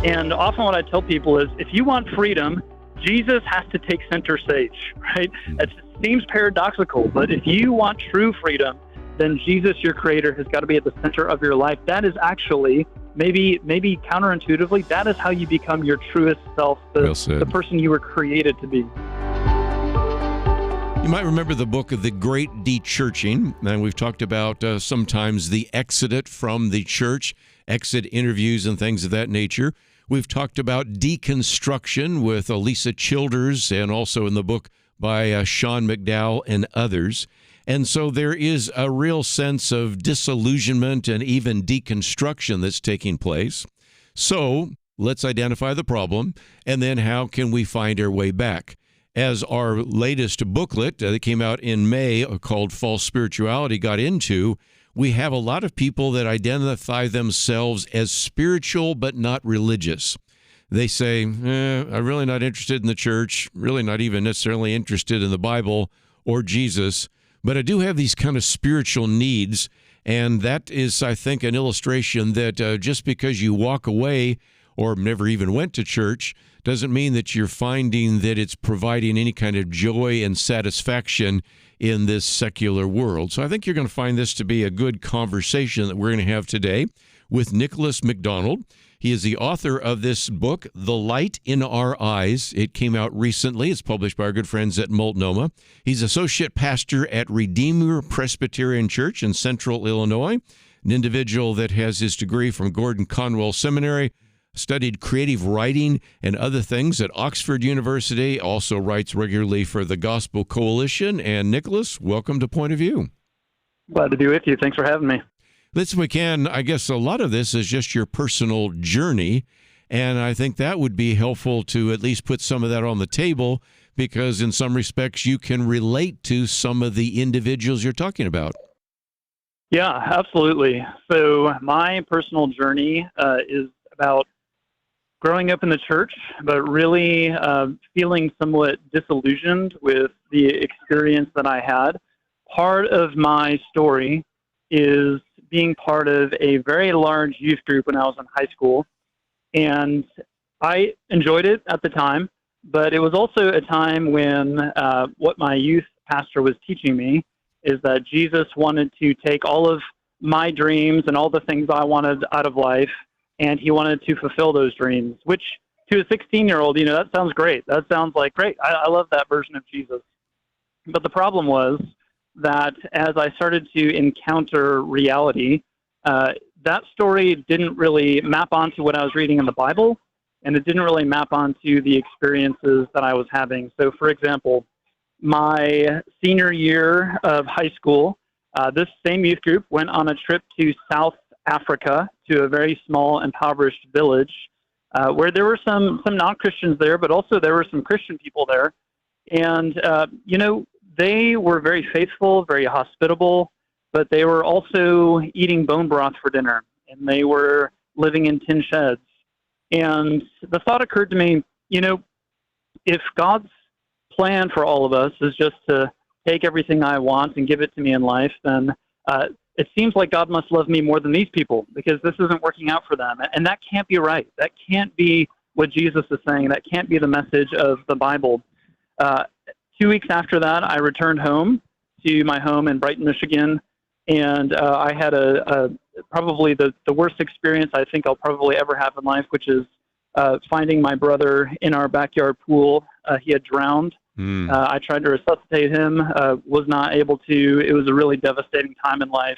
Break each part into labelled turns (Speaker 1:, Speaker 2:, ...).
Speaker 1: And often what I tell people is, if you want freedom, Jesus has to take center stage, right? It seems paradoxical, but if you want true freedom, then Jesus, your creator, has got to be at the center of your life. That is actually, maybe counterintuitively, that is how you become your truest self, the person you were created to be.
Speaker 2: You might remember the book of The Great Dechurching, and we've talked about sometimes the exit from the church, exit interviews and things of that nature. We've talked about deconstruction with Lisa Childers, and also in the book by Sean McDowell and others. And so there is a real sense of disillusionment and even deconstruction that's taking place. So let's identify the problem, and then how can we find our way back? As our latest booklet that came out in May called False Spirituality got into, we have a lot of people that identify themselves as spiritual but not religious. They say, I'm really not interested in the church, really not even necessarily interested in the Bible or Jesus, but I do have these kind of spiritual needs, and that is, I think, an illustration that just because you walk away or never even went to church doesn't mean that you're finding that it's providing any kind of joy and satisfaction in this secular world. So I think you're going to find this to be a good conversation that we're going to have today with Nicholas McDonald. He is the author of this book, The Light in Our Eyes. It came out recently. It's published by our good friends at Multnomah. He's associate pastor at Redeemer Presbyterian Church in Central Illinois, an individual that has his degree from Gordon Conwell Seminary, studied creative writing and other things at Oxford University, also writes regularly for the Gospel Coalition. And Nicholas, welcome to Point of View.
Speaker 1: Glad to be with you. Thanks for having me.
Speaker 2: Let's, if we can, I guess a lot of this is just your personal journey, and I think that would be helpful to at least put some of that on the table, because in some respects you can relate to some of the individuals you're talking about.
Speaker 1: Yeah, absolutely. So my personal journey is about growing up in the church, but really feeling somewhat disillusioned with the experience that I had. Part of my story is being part of a very large youth group when I was in high school, and I enjoyed it at the time, but it was also a time when what my youth pastor was teaching me is that Jesus wanted to take all of my dreams and all the things I wanted out of life, and he wanted to fulfill those dreams, which to a 16-year-old, that sounds great. That sounds like, great. I love that version of Jesus. But the problem was that as I started to encounter reality, that story didn't really map onto what I was reading in the Bible, and it didn't really map onto the experiences that I was having. So, for example, my senior year of high school, this same youth group went on a trip to South Africa, to a very small, impoverished village, where there were some non-Christians there, but also there were some Christian people there. And, they were very faithful, very hospitable, but they were also eating bone broth for dinner, and they were living in tin sheds. And the thought occurred to me, if God's plan for all of us is just to take everything I want and give it to me in life, then it seems like God must love me more than these people, because this isn't working out for them. And that can't be right. That can't be what Jesus is saying. That can't be the message of the Bible. 2 weeks after that, I returned home to my home in Brighton, Michigan, and I had probably the worst experience I think I'll probably ever have in life, which is finding my brother in our backyard pool. He had drowned. I tried to resuscitate him, was not able to. It was a really devastating time in life.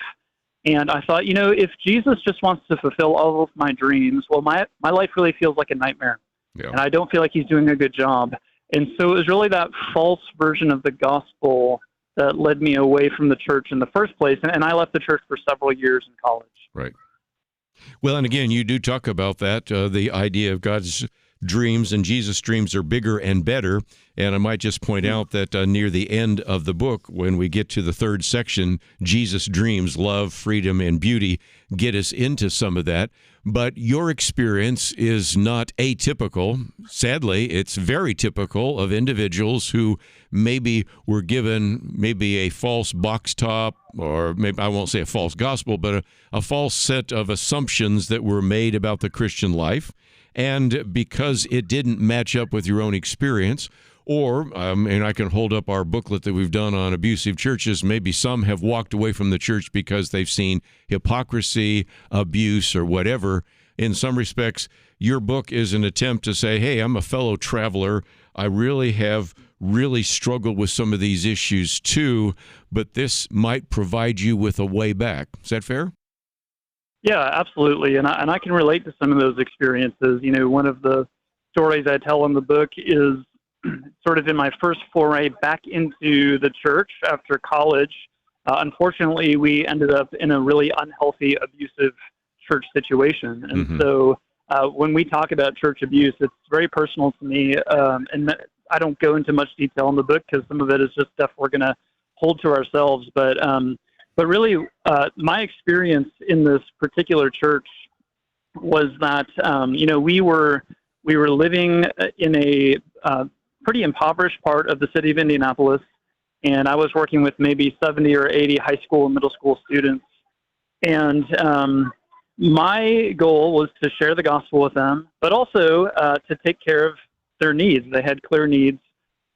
Speaker 1: And I thought, if Jesus just wants to fulfill all of my dreams, well, my life really feels like a nightmare. Yeah. And I don't feel like he's doing a good job. And so it was really that false version of the gospel that led me away from the church in the first place. And I left the church for several years in college.
Speaker 2: Right. Well, and again, you do talk about that, the idea of God's dreams and Jesus' dreams are bigger and better. And I might just point out that near the end of the book, when we get to the third section, Jesus' dreams, love, freedom, and beauty, get us into some of that. But your experience is not atypical. Sadly, it's very typical of individuals who maybe were given maybe a false box top, or maybe I won't say a false gospel, but a false set of assumptions that were made about the Christian life. and because it didn't match up with your own experience. Or, and I can hold up our booklet that we've done on abusive churches. Maybe some have walked away from the church because they've seen hypocrisy, abuse, or whatever. In some respects, your book is an attempt to say, hey, I'm a fellow traveler. I really have struggled with some of these issues too, but this might provide you with a way back. Is that fair?
Speaker 1: Yeah, absolutely. And I can relate to some of those experiences. You know, one of the stories I tell in the book is sort of in my first foray back into the church after college. Unfortunately, we ended up in a really unhealthy, abusive church situation. And so when we talk about church abuse, it's very personal to me. And I don't go into much detail in the book because some of it is just stuff we're going to hold to ourselves. But really, my experience in this particular church was that, you know, we were living in a pretty impoverished part of the city of Indianapolis, and I was working with maybe 70 or 80 high school and middle school students. And my goal was to share the gospel with them, but also to take care of their needs. They had clear needs,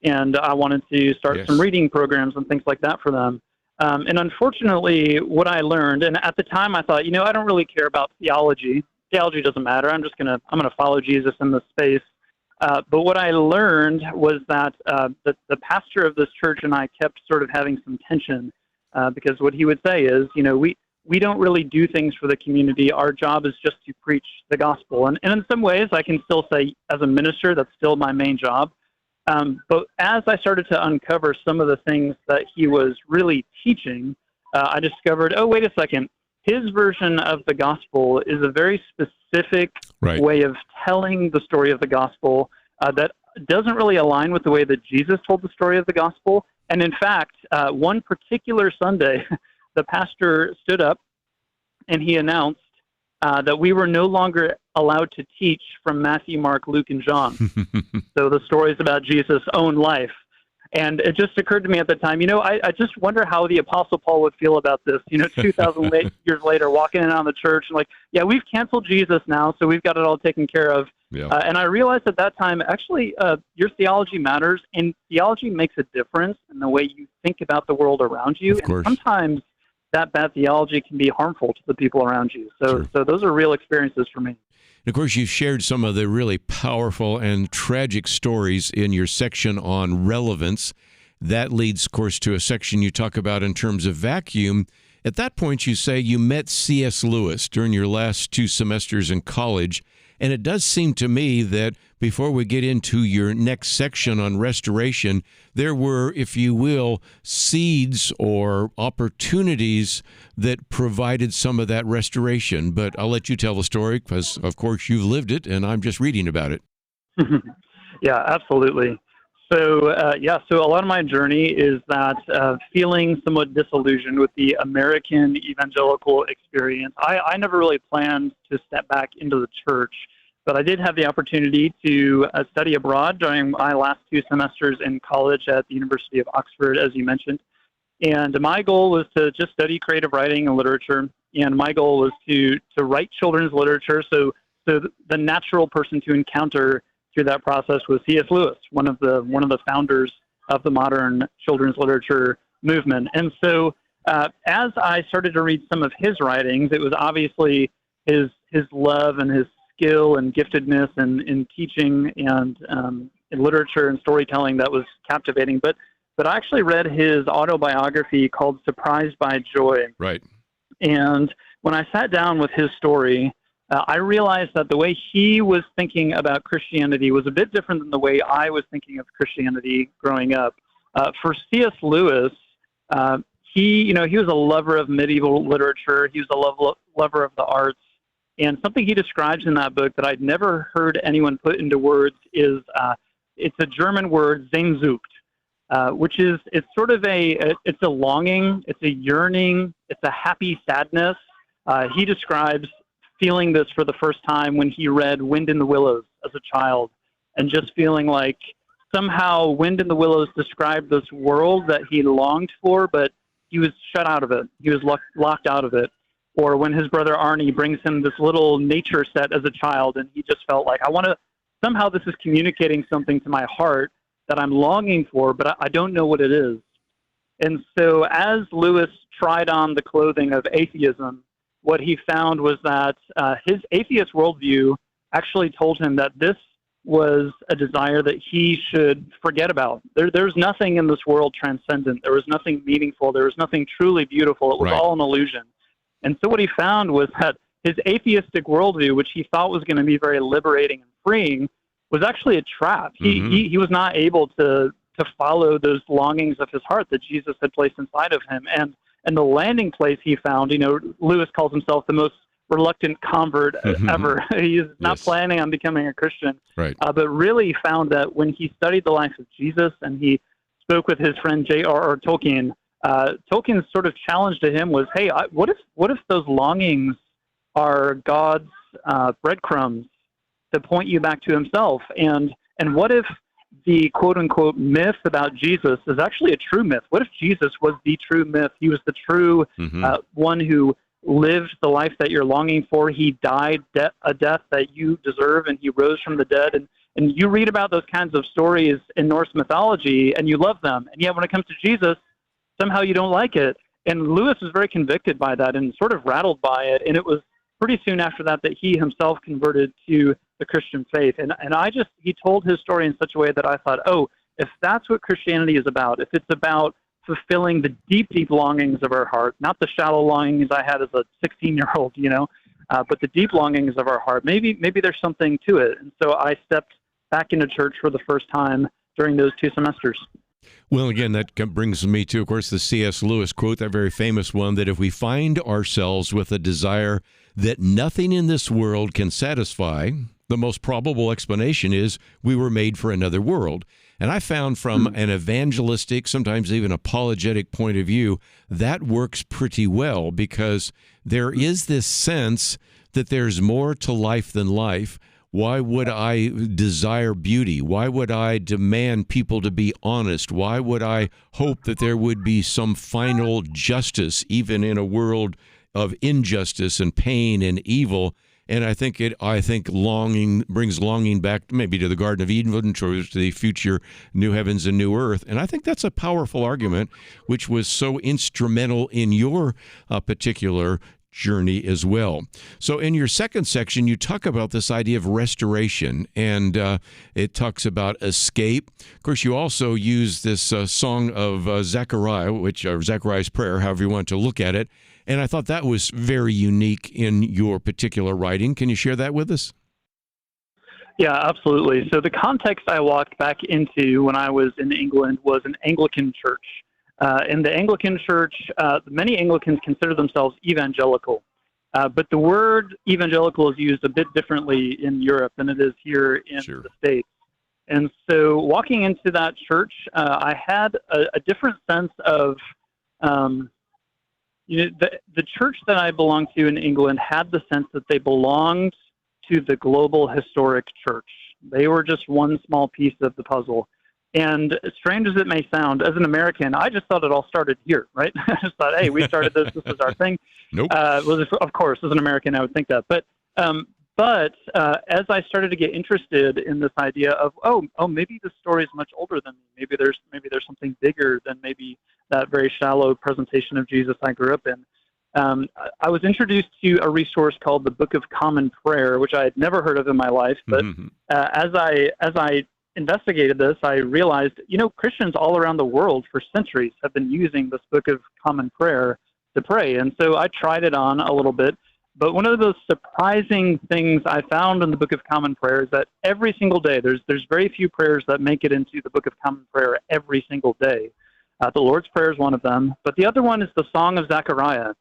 Speaker 1: and I wanted to start some reading programs and things like that for them. And unfortunately, what I learned, and at the time I thought, you know, I don't really care about theology. Theology doesn't matter. I'm gonna follow Jesus in this space. But what I learned was that the pastor of this church and I kept sort of having some tension because what he would say is, you know, we don't really do things for the community. Our job is just to preach the gospel. And in some ways, I can still say as a minister, that's still my main job. But as I started to uncover some of the things that he was really teaching, I discovered, oh, wait a second. His version of the gospel is a very specific way of telling the story of the gospel that doesn't really align with the way that Jesus told the story of the gospel. And in fact, one particular Sunday, the pastor stood up and he announced that we were no longer allowed to teach from Matthew, Mark, Luke, and John. So the stories about Jesus' own life. And it just occurred to me at the time, you know, I just wonder how the Apostle Paul would feel about this, you know, 2,000 years later, walking in on the church and like, yeah, we've canceled Jesus now, so we've got it all taken care of. Yeah. And I realized at that time, actually, your theology matters, and theology makes a difference in the way you think about the world around you. And sometimes that bad theology can be harmful to the people around you. So those are real experiences for me.
Speaker 2: And of course, you've shared some of the really powerful and tragic stories in your section on relevance. That leads, of course, to a section you talk about in terms of vacuum. At that point, you say you met C.S. Lewis during your last 2 semesters in college. And it does seem to me that before we get into your next section on restoration, there were, if you will, seeds or opportunities that provided some of that restoration. But I'll let you tell the story because, of course, you've lived it and I'm just reading about it.
Speaker 1: Yeah, absolutely. So a lot of my journey is that feeling somewhat disillusioned with the American evangelical experience. I never really planned to step back into the church, but I did have the opportunity to study abroad during my last 2 semesters in college at the University of Oxford, as you mentioned. And my goal was to just study creative writing and literature, and my goal was to write children's literature. So the natural person to encounter through that process was C.S. Lewis, one of the founders of the modern children's literature movement. And so as I started to read some of his writings, it was obviously his love and his skill and giftedness in teaching and in literature and storytelling that was captivating. But I actually read his autobiography called Surprised by Joy.
Speaker 2: Right.
Speaker 1: And when I sat down with his story, I realized that the way he was thinking about Christianity was a bit different than the way I was thinking of Christianity growing up. For C.S. Lewis, he was a lover of medieval literature. He was a lover of the arts. And something he describes in that book that I'd never heard anyone put into words is it's a German word, Sehnsucht, which is it's sort of it's a longing, it's a yearning, it's a happy sadness. He describes feeling this for the first time when he read Wind in the Willows as a child, and just feeling like somehow Wind in the Willows described this world that he longed for, but he was shut out of it. He was locked out of it. or when his brother Arnie brings him this little nature set as a child, and he just felt like, somehow this is communicating something to my heart that I'm longing for, but I don't know what it is. And so as Lewis tried on the clothing of atheism, what he found was that his atheist worldview actually told him that this was a desire that he should forget about. There's nothing in this world transcendent. There was nothing meaningful. There was nothing truly beautiful. It was all an illusion. And so what he found was that his atheistic worldview, which he thought was going to be very liberating and freeing, was actually a trap. He was not able to follow those longings of his heart that Jesus had placed inside of him. And the landing place he found, Lewis calls himself the most reluctant convert ever. He's not planning on becoming a Christian, but really found that when he studied the life of Jesus and he spoke with his friend J.R.R. Tolkien, Tolkien's sort of challenge to him was, hey, what if those longings are God's breadcrumbs to point you back to himself? And what if the quote-unquote myth about Jesus is actually a true myth? What if Jesus was the true myth? He was the true one who lived the life that you're longing for. He died a death that you deserve, and he rose from the dead. And you read about those kinds of stories in Norse mythology, and you love them. And yet when it comes to Jesus, somehow you don't like it. And Lewis was very convicted by that and sort of rattled by it. And it was pretty soon after that he himself converted to the Christian faith. And he told his story in such a way that I thought, oh, if that's what Christianity is about, if it's about fulfilling the deep, deep longings of our heart, not the shallow longings I had as a 16-year-old, but the deep longings of our heart, maybe there's something to it. And so I stepped back into church for the first time during those 2 semesters.
Speaker 2: Well, again, that brings me to, of course, the C.S. Lewis quote, that very famous one, that if we find ourselves with a desire that nothing in this world can satisfy, the most probable explanation is we were made for another world. And I found from an evangelistic, sometimes even apologetic point of view, that works pretty well, because there is this sense that there's more to life than life. Why would I desire beauty? Why would I demand people to be honest? Why would I hope that there would be some final justice, even in a world of injustice and pain and evil? And I think longing brings longing back maybe to the Garden of Eden, or to the future new heavens and new earth. And I think that's a powerful argument, which was so instrumental in your particular journey as well. So in your second section, you talk about this idea of restoration, and it talks about escape. Of course, you also use this song of Zechariah's prayer, however you want to look at it. And I thought that was very unique in your particular writing. Can you share that with us?
Speaker 1: Yeah, absolutely. So the context I walked back into when I was in England was an Anglican church. In the Anglican church, many Anglicans consider themselves evangelical. But the word evangelical is used a bit differently in Europe than it is here in the States. And so walking into that church, I had a different sense of... the church that I belonged to in England had the sense that they belonged to the global historic church. They were just one small piece of the puzzle. And as strange as it may sound, as an American, I just thought it all started here, right? I just thought, hey, we started this. This is our thing.
Speaker 2: Nope.
Speaker 1: Of course, as an American, I would think that. But as I started to get interested in this idea of, maybe the story is much older than me. Maybe there's something bigger than maybe that very shallow presentation of Jesus I grew up in. I was introduced to a resource called the Book of Common Prayer, which I had never heard of in my life. But as I investigated this, I realized, Christians all around the world for centuries have been using this Book of Common Prayer to pray. And so I tried it on a little bit. But one of those surprising things I found in the Book of Common Prayer is that every single day, there's very few prayers that make it into the Book of Common Prayer every single day. The Lord's Prayer is one of them, but the other one is the Song of Zechariah.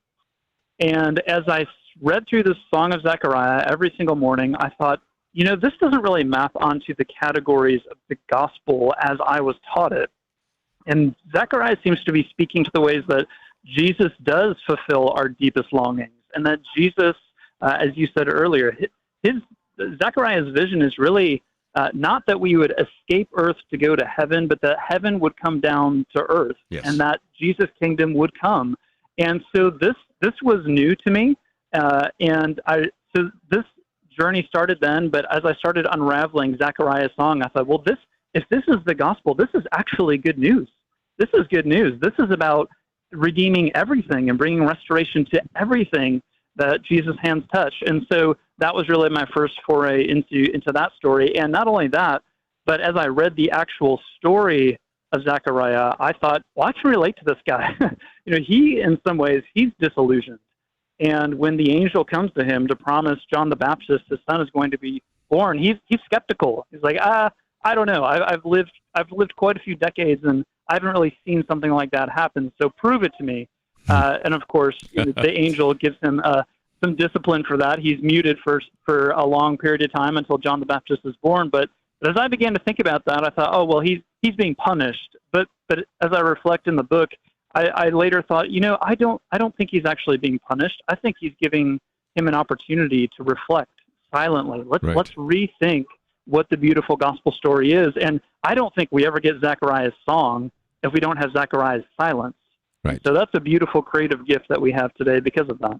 Speaker 1: And as I read through this Song of Zechariah every single morning, I thought, this doesn't really map onto the categories of the gospel as I was taught it. And Zechariah seems to be speaking to the ways that Jesus does fulfill our deepest longings, and that Jesus, as you said earlier, Zechariah's vision is really not that we would escape earth to go to heaven, but that heaven would come down to earth, and that Jesus' kingdom would come. And so this was new to me. So this journey started then, but as I started unraveling Zechariah's song, I thought, well, if this is the gospel, this is actually good news. This is good news. This is about redeeming everything and bringing restoration to everything that Jesus' hands touch. And so that was really my first foray into that story. And not only that, but as I read the actual story of Zechariah, I thought, well, I can relate to this guy. He, in some ways, he's disillusioned. And when the angel comes to him to promise John the Baptist his son is going to be born, he's skeptical. He's like, I don't know. I've lived quite a few decades, and I haven't really seen something like that happen. So prove it to me. And of course, the angel gives him some discipline for that. He's muted for a long period of time until John the Baptist is born. But as I began to think about that, I thought, oh well, he's being punished. But as I reflect in the book, I later thought, I don't think he's actually being punished. I think he's giving him an opportunity to reflect silently. Let's rethink what the beautiful gospel story is. And I don't think we ever get Zechariah's song if we don't have Zechariah's silence.
Speaker 2: Right.
Speaker 1: So that's a beautiful creative gift that we have today because of that.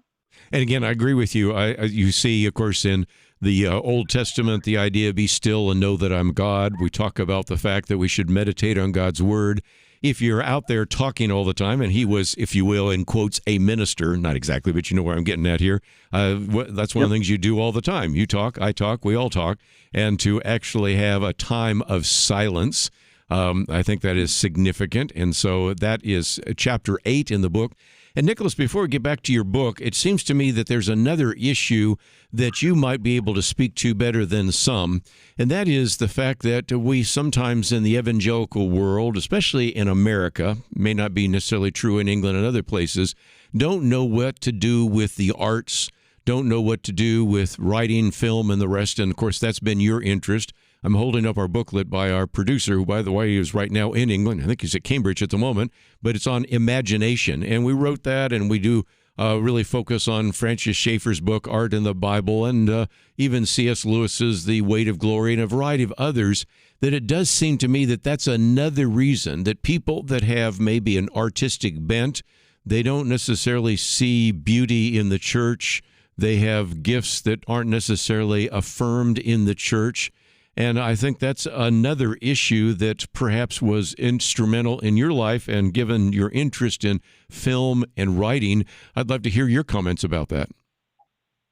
Speaker 2: And again, I agree with you. You see, of course, in the Old Testament, the idea, be still and know that I'm God. We talk about the fact that we should meditate on God's word. If you're out there talking all the time, and he was, if you will, in quotes, a minister, not exactly, but you know where I'm getting at here. That's one of the things you do all the time. You talk, I talk, we all talk. And to actually have a time of silence, I think that is significant. And so that is chapter 8 in the book. And Nicholas, before we get back to your book, it seems to me that there's another issue that you might be able to speak to better than some, and that is the fact that we sometimes in the evangelical world, especially in America, may not be necessarily true in England and other places, don't know what to do with the arts, don't know what to do with writing, film, and the rest. And, of course, that's been your interest. I'm holding up our booklet by our producer, who, by the way, is right now in England. I think he's at Cambridge at the moment, but it's on imagination. And we wrote that, and we do really focus on Francis Schaeffer's book, Art in the Bible, and even C.S. Lewis's The Weight of Glory, and a variety of others, that it does seem to me that that's another reason that people that have maybe an artistic bent, they don't necessarily see beauty in the church. They have gifts that aren't necessarily affirmed in the church. And I think that's another issue that perhaps was instrumental in your life, and given your interest in film and writing, I'd love to hear your comments about that.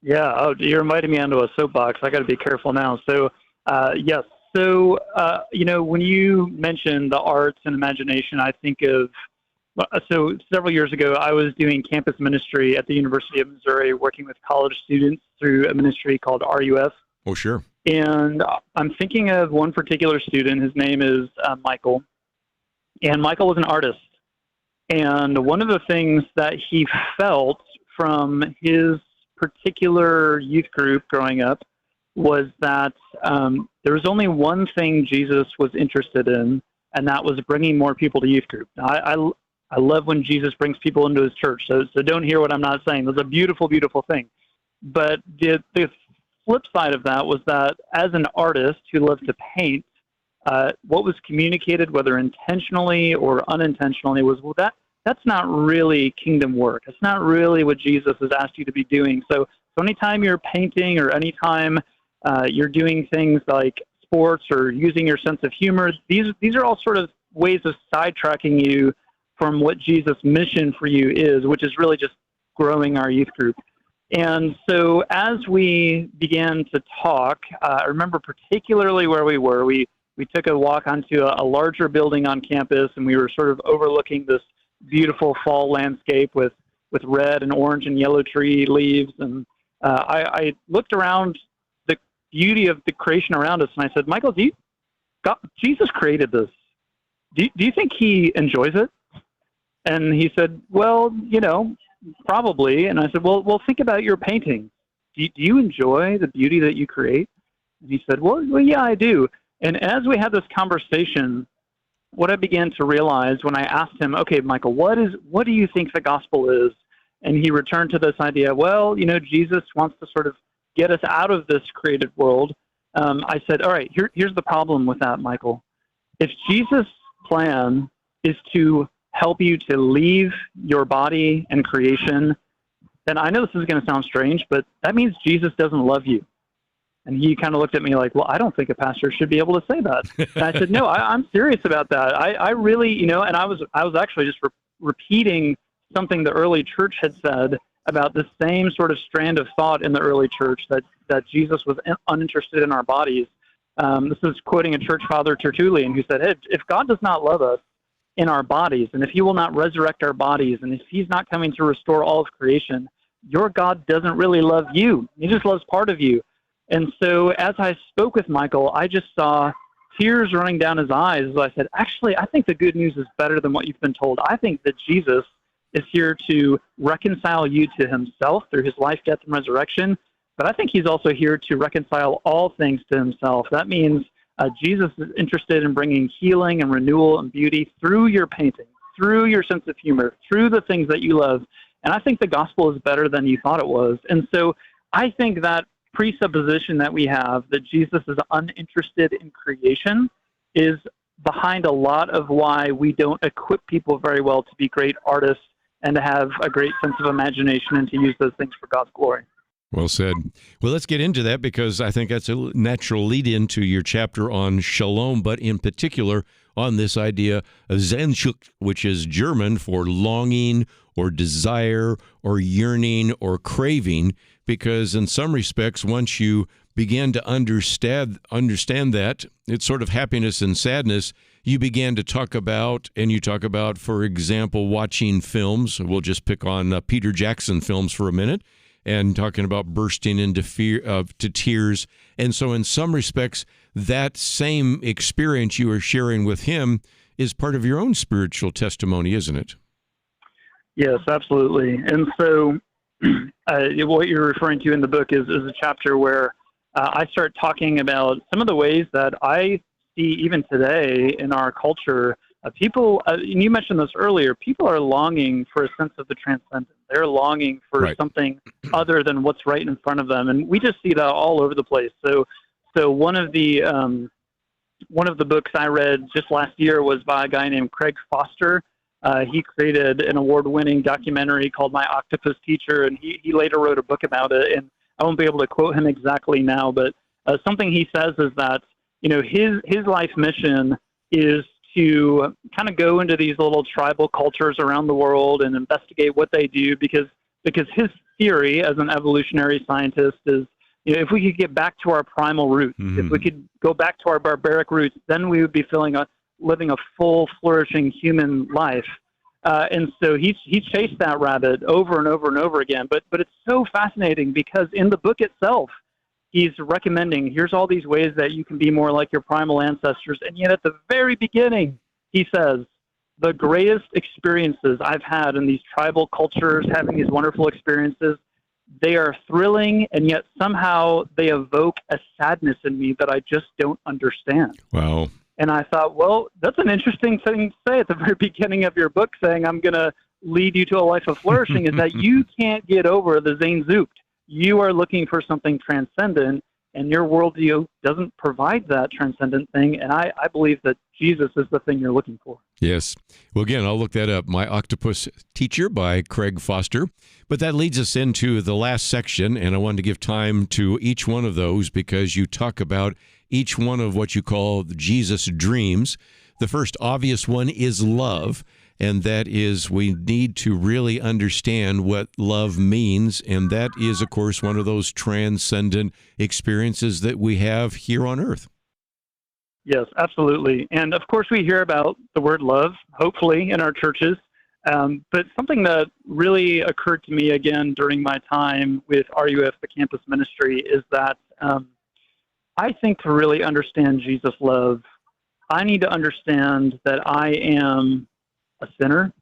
Speaker 1: Yeah, you're inviting me onto a soapbox. I got to be careful now. So, yes. So, when you mention the arts and imagination, I think of, so several years ago, I was doing campus ministry at the University of Missouri, working with college students through a ministry called RUF.
Speaker 2: Oh, sure.
Speaker 1: And I'm thinking of one particular student. His name is Michael. And Michael was an artist. And one of the things that he felt from his particular youth group growing up was that there was only one thing Jesus was interested in, and that was bringing more people to youth group. Now, I love when Jesus brings people into his church, so don't hear what I'm not saying. It's a beautiful, beautiful thing. But the flip side of that was that as an artist who loved to paint, what was communicated, whether intentionally or unintentionally, was, well, that's not really kingdom work. It's not really what Jesus has asked you to be doing. So anytime you're painting, or anytime you're doing things like sports or using your sense of humor, these are all sort of ways of sidetracking you from what Jesus' mission for you is, which is really just growing our youth group. And so as we began to talk, I remember particularly where we were. We took a walk onto a larger building on campus, and we were sort of overlooking this beautiful fall landscape with red and orange and yellow tree leaves. And I looked around the beauty of the creation around us, and I said, Michael, Jesus created this. Do you think he enjoys it? And he said, well, probably. And I said, well, think about your painting. Do you enjoy the beauty that you create? And he said, well, yeah, I do. And as we had this conversation, what I began to realize when I asked him, okay, Michael, what do you think the gospel is? And he returned to this idea, well, Jesus wants to sort of get us out of this created world. I said, all right, here's the problem with that, Michael. If Jesus' plan is to help you to leave your body and creation then I know this is going to sound strange, but that means Jesus doesn't love you. And he kind of looked at me like, well, I don't think a pastor should be able to say that. And I said, no, I'm serious about that. I really, and I was actually just repeating something the early church had said about the same sort of strand of thought in the early church, that Jesus was uninterested in our bodies. This is quoting a church father, Tertullian, who said, hey, if God does not love us in our bodies, and if he will not resurrect our bodies, and if he's not coming to restore all of creation, your God doesn't really love you. He just loves part of you. And so as I spoke with Michael, I just saw tears running down his eyes as I said, actually, I think the good news is better than what you've been told. I think that Jesus is here to reconcile you to himself through his life, death, and resurrection. But I think he's also here to reconcile all things to himself. That means Jesus is interested in bringing healing and renewal and beauty through your painting, through your sense of humor, through the things that you love. And I think the gospel is better than you thought it was. And so I think that presupposition that we have that Jesus is uninterested in creation is behind a lot of why we don't equip people very well to be great artists and to have a great sense of imagination and to use those things for God's glory.
Speaker 2: Well said. Well, let's get into that because I think that's a natural lead into your chapter on shalom, but in particular on this idea of Sehnsucht, which is German for longing or desire or yearning or craving, because in some respects, once you begin to understand that, it's sort of happiness and sadness, you began to talk about, for example, watching films. We'll just pick on Peter Jackson films for a minute, and talking about bursting into to tears. And so in some respects, that same experience you are sharing with him is part of your own spiritual testimony, isn't it?
Speaker 1: Yes, absolutely. And so what you're referring to in the book is a chapter where I start talking about some of the ways that I see even today in our culture, people, and you mentioned this earlier, people are longing for a sense of the transcendent. They're longing for something other than what's right in front of them. And we just see that all over the place. So one of the books I read just last year was by a guy named Craig Foster. He created an award-winning documentary called My Octopus Teacher, and he later wrote a book about it. And I won't be able to quote him exactly now, but something he says is that, his life mission is to kind of go into these little tribal cultures around the world and investigate what they do, because his theory as an evolutionary scientist is, if we could get back to our primal roots, if we could go back to our barbaric roots, then we would be living a full, flourishing human life. And so he chased that rabbit over and over and over again. But it's so fascinating because in the book itself, he's recommending, here's all these ways that you can be more like your primal ancestors. And yet at the very beginning, he says, the greatest experiences I've had in these tribal cultures, having these wonderful experiences, they are thrilling, and yet somehow they evoke a sadness in me that I just don't understand.
Speaker 2: Wow.
Speaker 1: And I thought, well, that's an interesting thing to say at the very beginning of your book, saying I'm going to lead you to a life of flourishing, is that you can't get over the Sehnsucht. You are looking for something transcendent, and your worldview doesn't provide that transcendent thing. And I believe that Jesus is the thing you're looking for.
Speaker 2: Yes. Well, again, I'll look that up. My Octopus Teacher by Craig Foster. But that leads us into the last section, and I wanted to give time to each one of those because you talk about each one of what you call Jesus dreams. The first obvious one is love, and that is we need to really understand what love means, and that is, of course, one of those transcendent experiences that we have here on earth.
Speaker 1: Yes, absolutely. And of course, we hear about the word love, hopefully, in our churches. But something that really occurred to me again during my time with RUF, the campus ministry, is that I think to really understand Jesus' love, I need to understand that I am a sinner,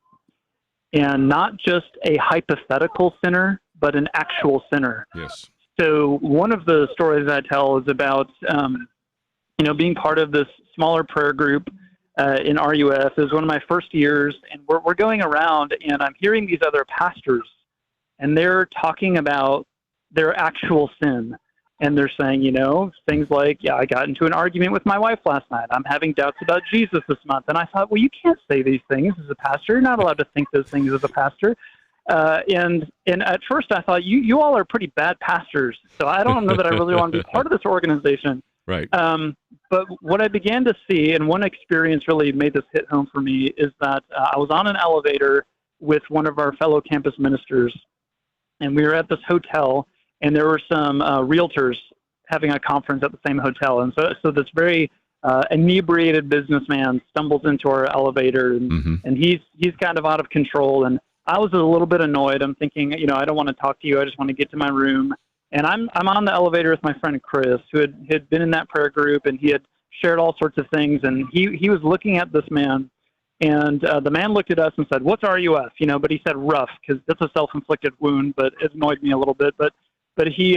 Speaker 1: and not just a hypothetical sinner, but an actual sinner.
Speaker 2: Yes.
Speaker 1: So one of the stories I tell is about being part of this smaller prayer group in RUF. It was one of my first years, and we're going around, and I'm hearing these other pastors, and they're talking about their actual sin. And they're saying, things like, I got into an argument with my wife last night. I'm having doubts about Jesus this month. And I thought, well, you can't say these things as a pastor. You're not allowed to think those things as a pastor. And at first I thought, you all are pretty bad pastors, so I don't know that I really want to be part of this organization.
Speaker 2: Right.
Speaker 1: But what I began to see, and one experience really made this hit home for me, is that I was on an elevator with one of our fellow campus ministers, and we were at this hotel, and there were some realtors having a conference at the same hotel. And so this very inebriated businessman stumbles into our elevator, and he's kind of out of control. And I was a little bit annoyed. I'm thinking, I don't want to talk to you. I just want to get to my room. And I'm on the elevator with my friend Chris, who had been in that prayer group, and he had shared all sorts of things. And he was looking at this man, and the man looked at us and said, "What's RUF?" But he said rough because that's a self-inflicted wound, but it annoyed me a little bit. But he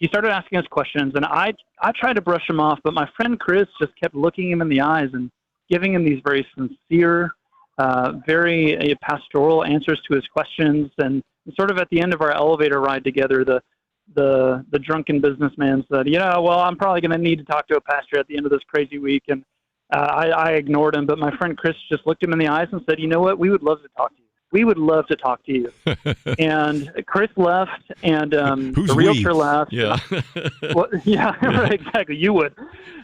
Speaker 1: started asking us questions, and I tried to brush him off, but my friend Chris just kept looking him in the eyes and giving him these very sincere, very pastoral answers to his questions. And sort of at the end of our elevator ride together, the drunken businessman said, well, I'm probably going to need to talk to a pastor at the end of this crazy week. And I ignored him, but my friend Chris just looked him in the eyes and said, "You know what? We would love to talk to you. We would love to talk to you." And Chris left, and the realtor left.
Speaker 2: Yeah.
Speaker 1: Well, yeah, right, exactly. You would.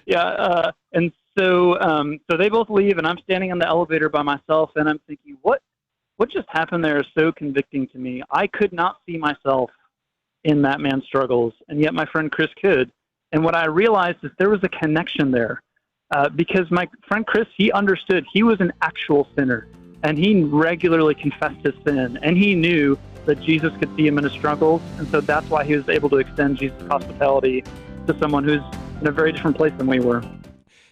Speaker 1: Yeah. And so they both leave, and I'm standing on the elevator by myself, and I'm thinking, what just happened there is so convicting to me. I could not see myself in that man's struggles, and yet my friend Chris could. And what I realized is there was a connection there, because my friend Chris, he understood he was an actual sinner, and he regularly confessed his sin, and he knew that Jesus could see him in his struggles, and so that's why he was able to extend Jesus' hospitality to someone who's in a very different place than we were.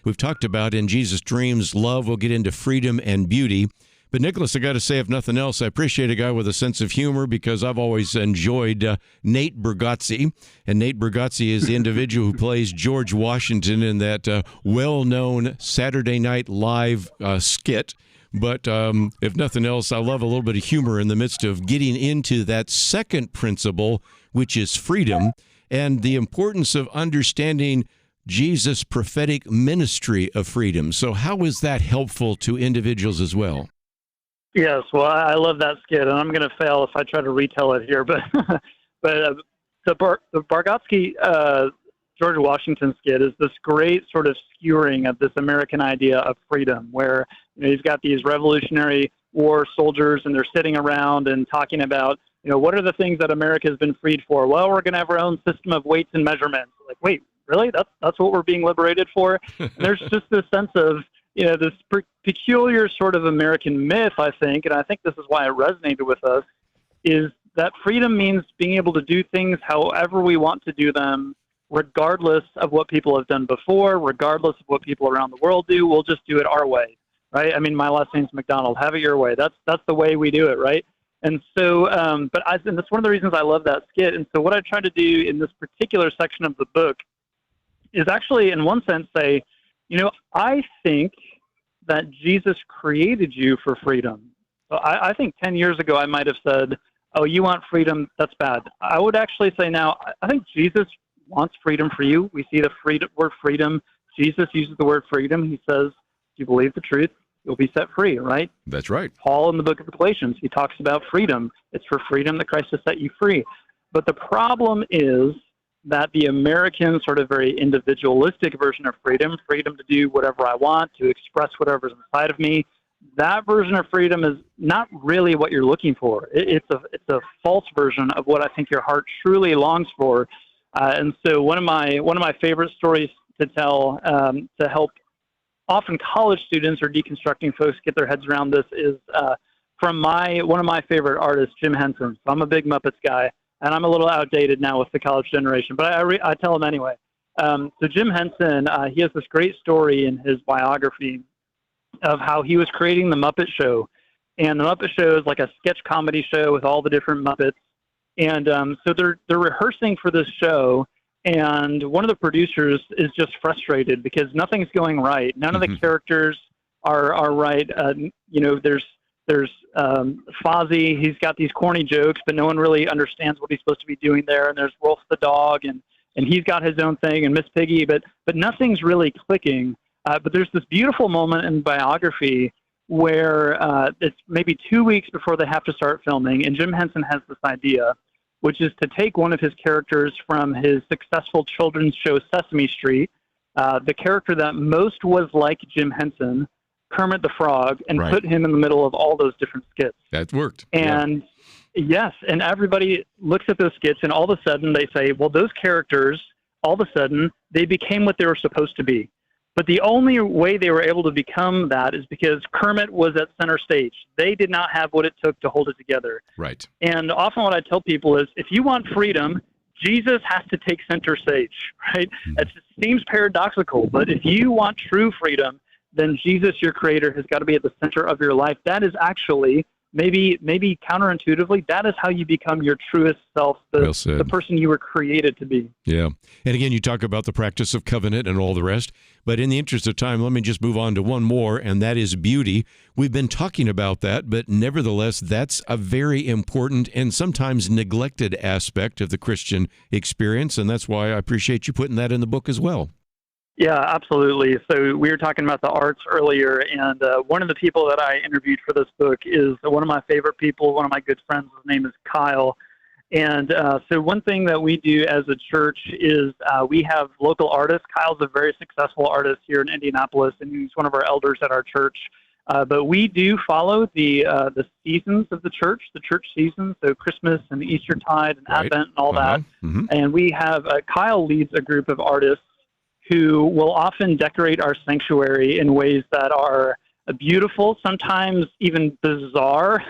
Speaker 2: We've talked about in Jesus' dreams, love. We'll get into freedom and beauty. But Nicholas, I got to say, if nothing else, I appreciate a guy with a sense of humor, because I've always enjoyed Nate Bargatze. And Nate Bargatze is the individual who plays George Washington in that well-known Saturday Night Live skit. But if nothing else, I love a little bit of humor in the midst of getting into that second principle, which is freedom, and the importance of understanding Jesus' prophetic ministry of freedom. So how is that helpful to individuals as well?
Speaker 1: Yes, well, I love that skit, and I'm going to fail if I try to retell it here. But the Bargatze George Washington skit is this great sort of skewering of this American idea of freedom, where he's got these Revolutionary War soldiers, and they're sitting around and talking about, what are the things that America has been freed for? Well, we're going to have our own system of weights and measurements. Like, wait, really? That's what we're being liberated for? And there's just this sense of this peculiar sort of American myth, I think, and I think this is why it resonated with us, is that freedom means being able to do things however we want to do them, regardless of what people have done before, regardless of what people around the world do. We'll just do it our way, right? I mean, my last name's McDonald. Have it your way. That's the way we do it, right? And so, and that's one of the reasons I love that skit. And so what I try to do in this particular section of the book is actually, in one sense, say, I think that Jesus created you for freedom. So I think 10 years ago I might have said, "Oh, you want freedom? That's bad." I would actually say now, I think Jesus wants freedom for you. We see the word freedom. Jesus uses the word freedom. He says, "If you believe the truth, you'll be set free," right?
Speaker 2: That's right.
Speaker 1: Paul in the book of Galatians, he talks about freedom. It's for freedom that Christ has set you free. But the problem is that the American sort of very individualistic version of freedom to do whatever I want, to express whatever's inside of me, that version of freedom is not really what you're looking for. It's a false version of what I think your heart truly longs for. And so one of my favorite stories to tell to help often college students or deconstructing folks get their heads around this is from one of my favorite artists, Jim Henson. So I'm a big Muppets guy, and I'm a little outdated now with the college generation, but I tell them anyway. So Jim Henson, he has this great story in his biography of how he was creating the Muppet Show. And the Muppet Show is like a sketch comedy show with all the different Muppets. And so they're rehearsing for this show, and one of the producers is just frustrated because nothing's going right. None of the characters are right. There's Fozzie. He's got these corny jokes, but no one really understands what he's supposed to be doing there. And there's Wolf the dog, and he's got his own thing, and Miss Piggy, but nothing's really clicking. But there's this beautiful moment in biography where it's maybe 2 weeks before they have to start filming, and Jim Henson has this idea, which is to take one of his characters from his successful children's show Sesame Street, the character that most was like Jim Henson, Kermit the Frog, and
Speaker 2: Right.
Speaker 1: put him in the middle of all those different skits.
Speaker 2: That worked.
Speaker 1: And yes, and everybody looks at those skits, and all of a sudden they say, well, those characters, all of a sudden, they became what they were supposed to be. But the only way they were able to become that is because Kermit was at center stage. They did not have what it took to hold it together.
Speaker 2: Right.
Speaker 1: And often what I tell people is, if you want freedom, Jesus has to take center stage, right? It seems paradoxical, but if you want true freedom, then Jesus, your creator, has got to be at the center of your life. That is actually, maybe counterintuitively, that is how you become your truest self, the person you were created to be.
Speaker 2: Yeah. And again, you talk about the practice of covenant and all the rest. But in the interest of time, let me just move on to one more, and that is beauty. We've been talking about that, but nevertheless, that's a very important and sometimes neglected aspect of the Christian experience, and that's why I appreciate you putting that in the book as well.
Speaker 1: Yeah, absolutely. So we were talking about the arts earlier, and one of the people that I interviewed for this book is one of my favorite people, one of my good friends. His name is Kyle. And so one thing that we do as a church is we have local artists. Kyle's a very successful artist here in Indianapolis, and he's one of our elders at our church. But we do follow the seasons of the church seasons, so Christmas and Eastertide and
Speaker 2: Right.
Speaker 1: Advent and all that.
Speaker 2: Mm-hmm.
Speaker 1: And we have Kyle leads a group of artists who will often decorate our sanctuary in ways that are beautiful, sometimes even bizarre,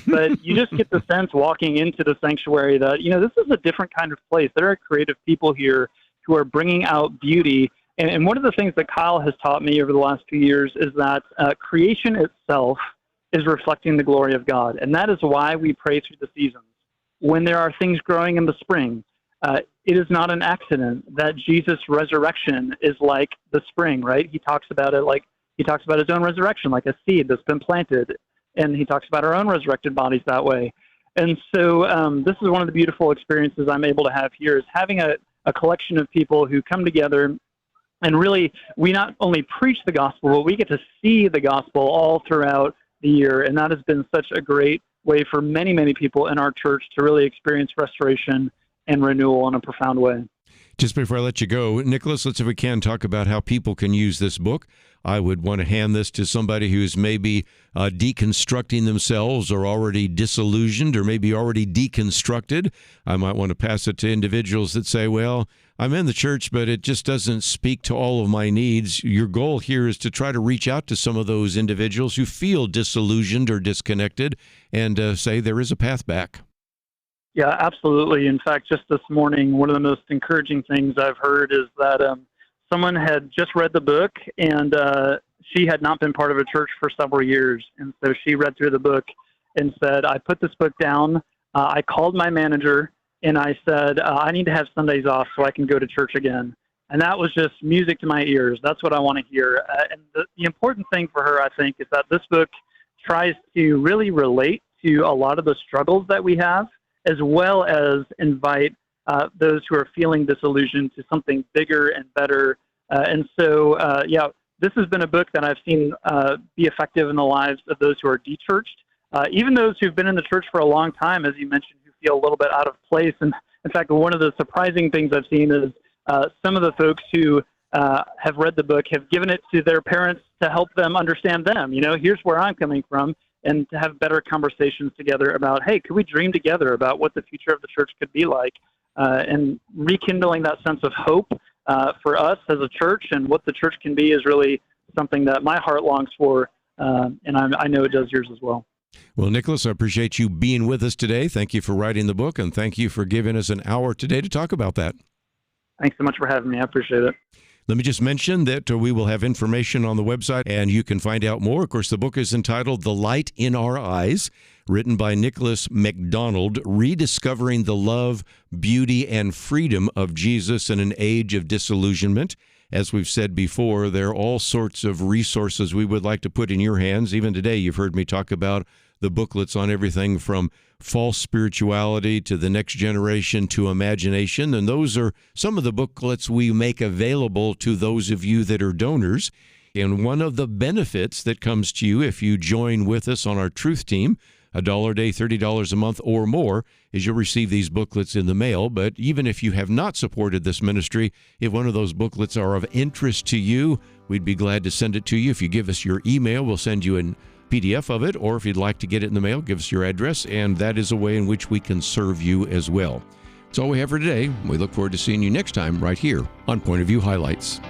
Speaker 1: but you just get the sense walking into the sanctuary that, this is a different kind of place. There are creative people here who are bringing out beauty. And one of the things that Kyle has taught me over the last few years is that creation itself is reflecting the glory of God. And that is why we pray through the seasons. When there are things growing in the spring, it is not an accident that Jesus' resurrection is like the spring, right? He talks about it like he talks about his own resurrection, like a seed that's been planted. And he talks about our own resurrected bodies that way. And so this is one of the beautiful experiences I'm able to have here, is having a collection of people who come together. And really, we not only preach the gospel, but we get to see the gospel all throughout the year. And that has been such a great way for many, many people in our church to really experience restoration and renewal in a profound way.
Speaker 2: Just before I let you go, Nicholas, let's, if we can, talk about how people can use this book. I would want to hand this to somebody who's maybe deconstructing themselves, or already disillusioned, or maybe already deconstructed. I might want to pass it to individuals that say, well, I'm in the church, but it just doesn't speak to all of my needs. Your goal here is to try to reach out to some of those individuals who feel disillusioned or disconnected and say there is a path back.
Speaker 1: Yeah, absolutely. In fact, just this morning, one of the most encouraging things I've heard is that someone had just read the book, and she had not been part of a church for several years. And so she read through the book and said, I put this book down. I called my manager, and I said, I need to have Sundays off so I can go to church again. And that was just music to my ears. That's what I want to hear. And the important thing for her, I think, is that this book tries to really relate to a lot of the struggles that we have, as well as invite those who are feeling disillusioned to something bigger and better. And so, this has been a book that I've seen be effective in the lives of those who are de-churched, even those who've been in the church for a long time, as you mentioned, who feel a little bit out of place. And in fact, one of the surprising things I've seen is some of the folks who have read the book have given it to their parents to help them understand them. Here's where I'm coming from, and to have better conversations together about, hey, could we dream together about what the future of the church could be like, and rekindling that sense of hope for us as a church, and what the church can be is really something that my heart longs for, and I know it does yours as well.
Speaker 2: Well, Nicholas, I appreciate you being with us today. Thank you for writing the book, and thank you for giving us an hour today to talk about that.
Speaker 1: Thanks so much for having me. I appreciate it.
Speaker 2: Let me just mention that we will have information on the website, and you can find out more. Of course, the book is entitled The Light in Our Eyes, written by Nicholas McDonald, Rediscovering the Love, Beauty, and Freedom of Jesus in an Age of Disillusionment. As we've said before, there are all sorts of resources we would like to put in your hands. Even today, you've heard me talk about the booklets on everything from false spirituality to the next generation to imagination. And those are some of the booklets we make available to those of you that are donors. And one of the benefits that comes to you if you join with us on our Truth Team, $1 a day, $30 a month or more, is you'll receive these booklets in the mail. But even if you have not supported this ministry, if one of those booklets are of interest to you, we'd be glad to send it to you. If you give us your email, we'll send you a PDF of it, or if you'd like to get it in the mail, give us your address, and that is a way in which we can serve you as well. That's all we have for today. We look forward to seeing you next time right here on Point of View Highlights.